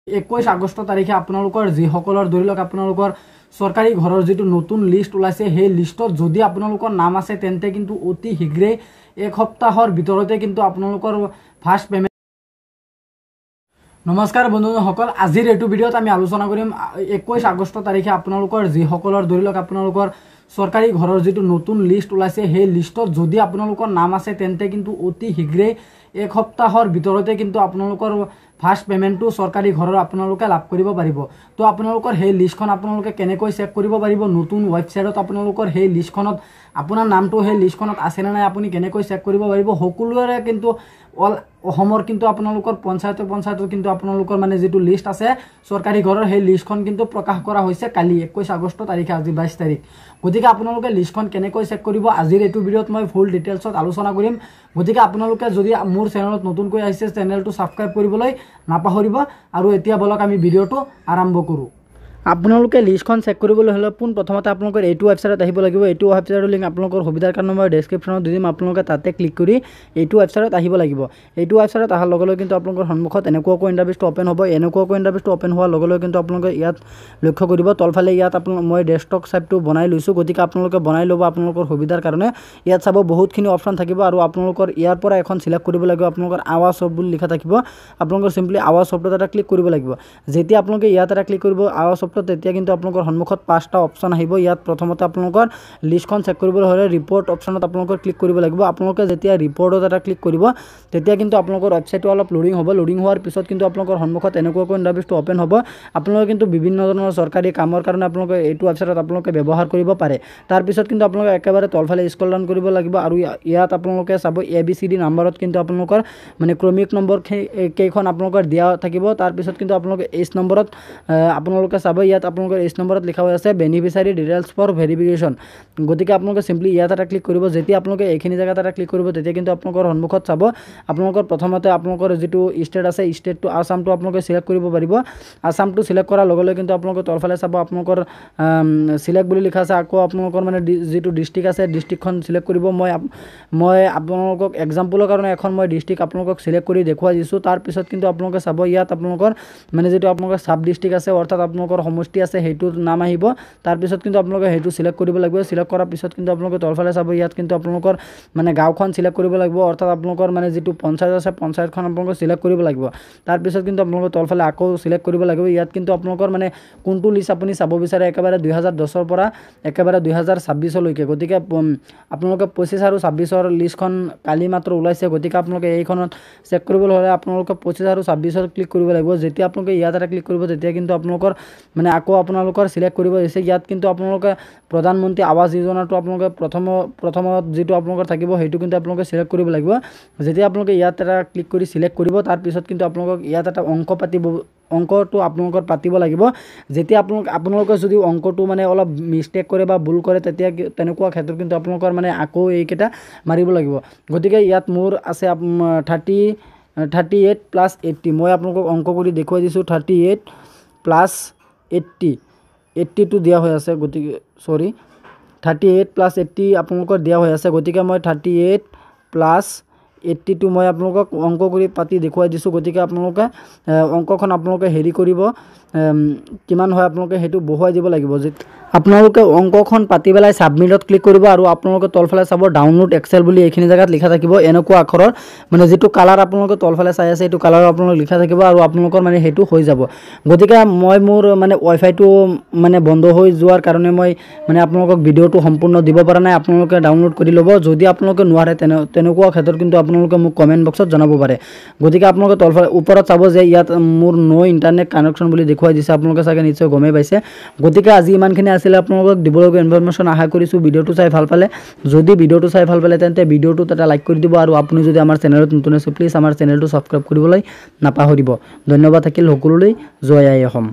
21 আগষ্ট তাৰিখে আপোনালোকৰ যিসকলৰ ধৰি লওক আপোনালোকৰ চৰকাৰী ঘৰৰ যিটো নতুন লিষ্ট ওলাইছে সেই লিষ্টত যদি আপোনালোকৰ নাম আছে তেন্তে কিন্তু অতি শীঘ্ৰে এক সপ্তাহৰ ভিতৰতে কিন্তু আপোনালোকৰ ফাৰ্ষ্ট পেমেন্ট। নমস্কাৰ বন্ধুসকল, আজিৰ এইটো ভিডিঅ'ত আমি আলোচনা কৰিম 21 আগষ্ট তাৰিখে আপোনালোকৰ যিসকলৰ ধৰি লওক আপোনালোকৰ চৰকাৰী ঘৰৰ যিটো নতুন লিষ্ট ওলাইছে সেই লিষ্টত যদি আপোনালোকৰ নাম আছে তেন্তে কিন্তু অতি শীঘ্ৰে এক সপ্তাহৰ ভিতৰতে কিন্তু আপোনালোকৰ ফাৰ্ষ্ট পেমেন্টটো চৰকাৰী ঘৰৰ আপোনালোকে লাভ কৰিব পাৰিব। তো আপোনালোকৰ সেই লিষ্টখন আপোনালোকে কেনেকৈ চেক কৰিব পাৰিব, নতুন ৱেবছাইটত আপোনালোকৰ সেই লিষ্টখনত আপোনাৰ নামটো সেই লিষ্টখনত আছে নে নাই আপুনি কেনেকৈ চেক কৰিব পাৰিব। সকলোৰে কিন্তু অল অসমৰ কিন্তু আপোনালোকৰ পঞ্চায়তৰ কিন্তু আপোনালোকৰ মানে যিটো লিষ্ট আছে চৰকাৰী ঘৰৰ সেই লিষ্টখন কিন্তু প্ৰকাশ কৰা হৈছে কালি 21 আগষ্ট তাৰিখে, আজি 22 তাৰিখ। গতিকে আপোনালোকে লিষ্টখন কেনেকৈ চেক কৰিব আজিৰ এইটো ভিডিঅ'ত মই ফুল ডিটেইলছত আলোচনা কৰিম। গতিকে আপোনালোকে যদি মোৰ চেনেলত নতুনকৈ আহিছে চেনেলটো সাবস্ক্ৰাইব কৰিবলৈ নাপাহৰিব। আৰু এতিয়া বলক আমি ভিডিঅ'টো আৰম্ভ কৰোঁ। আপোনালোকে লিষ্টখন চেক কৰিবলৈ হ'লে প্ৰথমতে আপোনালোকৰ এইটো ৱেবছাইটত আহিব লাগিব। এইটো ৱেবছাইটৰ লিংক আপোনালোকৰ সুবিধাৰ কাৰণে মই ডেছক্ৰিপশ্যনত দি দিম। আপোনালোকে তাতে ক্লিক কৰি এইটো ৱেবছাইটত আহিব লাগিব। এইটো ৱেবছাইটত অহাৰ লগে লগে কিন্তু আপোনালোকৰ সন্মুখত এনেকুৱাকৈ ইণ্টাৰফেচটো অ'পেন হ'ব। এনেকুৱাকৈ ইণ্টাৰফেচটো অ'পেন হোৱাৰ লগে লগে কিন্তু আপোনালোকে ইয়াত লক্ষ্য কৰিব তলফালে ইয়াত মই ডেস্কটপ চাইটটো বনাই লৈছোঁ। গতিকে আপোনালোকে বনাই ল'ব আপোনালোকৰ সুবিধাৰ কাৰণে। ইয়াত চাব বহুতখিনি অপশ্যন থাকিব আৰু আপোনালোকৰ ইয়াৰ পৰা এখন চিলেক্ট কৰিব লাগিব। আপোনালোকৰ আৱাজ সফট বুলি লিখা থাকিব। আপোনালোকৰ চিম্পলি আৱাজ সফটত এটা ক্লিক কৰিব লাগিব। যেতিয়া আপোনালোকে ইয়াত এটা ক্লিক কৰিব আৱাজ সফট তেতিয়া কিন্তু আপোনালোকৰ সন্মুখত 5টা অপশ্যন আহিব। ইয়াত প্ৰথমতে আপোনালোকৰ লিষ্টখন চেক কৰিবলৈ হ'লে ৰিপৰ্ট অপশ্যনত আপোনালোকৰ ক্লিক কৰিব লাগিব। আপোনালোকে যেতিয়া ৰিপৰ্টত এটা ক্লিক কৰিব তেতিয়া কিন্তু আপোনালোকৰ ৱেবছাইটটো অলপ লোডিং হ'ব। লোডিং হোৱাৰ পিছত কিন্তু আপোনালোকৰ সন্মুখত এনেকুৱাকৈ ইণ্টাৰফেচটো অ'পেন হ'ব। আপোনালোকে কিন্তু বিভিন্ন ধৰণৰ চৰকাৰী কামৰ কাৰণে আপোনালোকে এইটো ৱেবছাইটত আপোনালোকে ব্যৱহাৰ কৰিব পাৰে। তাৰপিছত কিন্তু আপোনালোকে একেবাৰে তলফালে স্ক্ৰল ডাউন কৰিব লাগিব আৰু ইয়াত আপোনালোকে চাব ABCD নাম্বাৰত কিন্তু আপোনালোকৰ মানে ক্ৰমিক নম্বৰ কেইখন আপোনালোকৰ দিয়া থাকিব। তাৰপিছত কিন্তু আপোনালোকে এইচ নম্বৰত আপোনালোকে চাব ইয়াত আপোনালোকৰ এইচ নম্বৰত লিখা হৈ আছে বেনিফিচিয়াৰী ডিটেইলছ ফৰ ভেৰিফিকেশ্যন। গতিকে আপোনালোকে চিম্পলি ইয়াত এটা ক্লিক কৰিব। যেতিয়া আপোনালোকে এইখিনি জেগাত এটা ক্লিক কৰিব তেতিয়া কিন্তু আপোনালোকৰ সন্মুখত চাব আপোনালোকৰ প্ৰথমতে আপোনালোকৰ যিটো ষ্টেট আছে ষ্টেটটো আসামটো আপোনালোকে চিলেক্ট কৰিব পাৰিব। আসামটো চিলেক্ট কৰাৰ লগে লগে কিন্তু আপোনালোকে তলফালে চাব আপোনালোকৰ চিলেক্ট বুলি লিখা আছে। আকৌ আপোনালোকৰ মানে যিটো ডিষ্ট্ৰিক্ট আছে ডিষ্ট্ৰিক্টখন চিলেক্ট কৰিব। মই আপোনালোকক এক্সাম্পলৰ কাৰণে এখন মই ডিষ্ট্ৰিক্ট আপোনালোকক চিলেক্ট কৰি দেখুৱাই দিছোঁ। তাৰপিছত কিন্তু আপোনালোকে চাব ইয়াত আপোনালোকৰ মানে যিটো আপোনালোকৰ চাব ডিষ্ট্ৰিক্ট আছে অৰ্থাৎ আপোনালোকৰ সমষ্টি আছে সেইটোৰ নাম আহিব। তাৰপিছত কিন্তু আপোনালোকে সেইটো চিলেক্ট কৰিব লাগিব। চিলেক্ট কৰাৰ পিছত কিন্তু আপোনালোকে তলফালে চাব ইয়াত কিন্তু আপোনালোকৰ মানে গাঁওখন চিলেক্ট কৰিব লাগিব অৰ্থাৎ আপোনালোকৰ মানে যিটো পঞ্চায়ত আছে পঞ্চায়তখন আপোনালোকে চিলেক্ট কৰিব লাগিব। তাৰপিছত কিন্তু আপোনালোকে তলফালে আকৌ চিলেক্ট কৰিব লাগিব। ইয়াত কিন্তু আপোনালোকৰ মানে কোনটো লিষ্ট আপুনি চাব বিচাৰে একেবাৰে 2010ৰ পৰা একেবাৰে 2026লৈকে। গতিকে আপোনালোকে 25 আৰু 26ৰ লিষ্টখন কালি মাত্ৰ ওলাইছে। গতিকে আপোনালোকে এইখনত চেক কৰিবলৈ হ'লে আপোনালোকে 25 আৰু 26ত ক্লিক কৰিব লাগিব। যেতিয়া আপোনালোকে ইয়াত এটা ক্লিক কৰিব তেতিয়া কিন্তু আপোনালোকৰ মানে আকৌ আপোনালোকৰ চিলেক্ট কৰিব দিছে। ইয়াত কিন্তু আপোনালোকে প্ৰধানমন্ত্ৰী আৱাস যোজনাটো আপোনালোকে প্ৰথমত যিটো আপোনালোকৰ থাকিব সেইটো কিন্তু আপোনালোকে চিলেক্ট কৰিব লাগিব। যেতিয়া আপোনালোকে ইয়াত এটা ক্লিক কৰি চিলেক্ট কৰিব তাৰপিছত কিন্তু আপোনালোকক ইয়াত এটা অংকটো আপোনালোকৰ পাতিব লাগিব। যেতিয়া আপোনালোকে যদি অংকটো মানে অলপ মিষ্টেক কৰে বা ভুল কৰে তেতিয়া তেনেকুৱা ক্ষেত্ৰত কিন্তু আপোনালোকৰ মানে আকৌ এইকেইটা মাৰিব লাগিব। গতিকে ইয়াত মোৰ আছে 38 + 80। মই আপোনালোকক অংক কৰি দেখুৱাই দিছোঁ 38 + 80টো দিয়া হৈ আছে। গতিকে 38 + 80 আপোনালোকৰ দিয়া হৈ আছে। গতিকে মই 38 + 80টো মই আপোনালোকক অংক কৰি পাতি দেখুৱাই দিছোঁ। গতিকে আপোনালোকে অংকখন আপোনালোকে হেৰি কৰিব কিমান হয় আপোনালোকে সেইটো বহুৱাই দিব লাগিব। আপোনালোকে অংকখন পাতি পেলাই ছাবমিটত ক্লিক কৰিব আৰু আপোনালোকে তলফালে চাব ডাউনলোড এক্সেল বুলি এইখিনি জেগাত লিখা থাকিব এনেকুৱা আখৰৰ মানে যিটো কালাৰ আপোনালোকে তলফালে চাই আছে এইটো কালাৰ আপোনালোকে লিখা থাকিব আৰু আপোনালোকৰ মানে সেইটো হৈ যাব। গতিকে মই মোৰ মানে ৱাইফাইটো মানে বন্ধ হৈ যোৱাৰ কাৰণে মই মানে আপোনালোকক ভিডিঅ'টো সম্পূৰ্ণ দিব পৰা নাই। আপোনালোকে ডাউনলোড কৰি ল'ব। যদি আপোনালোকে নোৱাৰে তেনেকুৱা ক্ষেত্ৰত কিন্তু আপোনালোকে মোক কমেণ্ট বক্সত জনাব পাৰে। গতিকে আপোনালোকে তলফালে ওপৰত চাব যে ইয়াত মোৰ নো ইণ্টাৰনেট কানেকশ্যন বুলি দেখুৱাই দিছে। আপোনালোকে চাগে নিশ্চয় গমেই পাইছে। গতিকে আজি ইমানখিনি আছিলে আপোনালোকক দিবলগীয়া ইনফৰমেশ্যন আশা কৰিছোঁ ভিডিঅ'টো চাই ভাল পালে। যদি ভিডিঅ'টো চাই ভাল পালে তেন্তে ভিডিঅ'টোত এটা লাইক কৰি দিব আৰু আপুনি যদি আমাৰ চেনেলত নতুন আছে প্লিজ আমাৰ চেনেলটো ছাবস্ক্ৰাইব কৰিবলৈ নাপাহৰিব। ধন্যবাদ থাকিল সকলোলৈ। জয় আই অসম।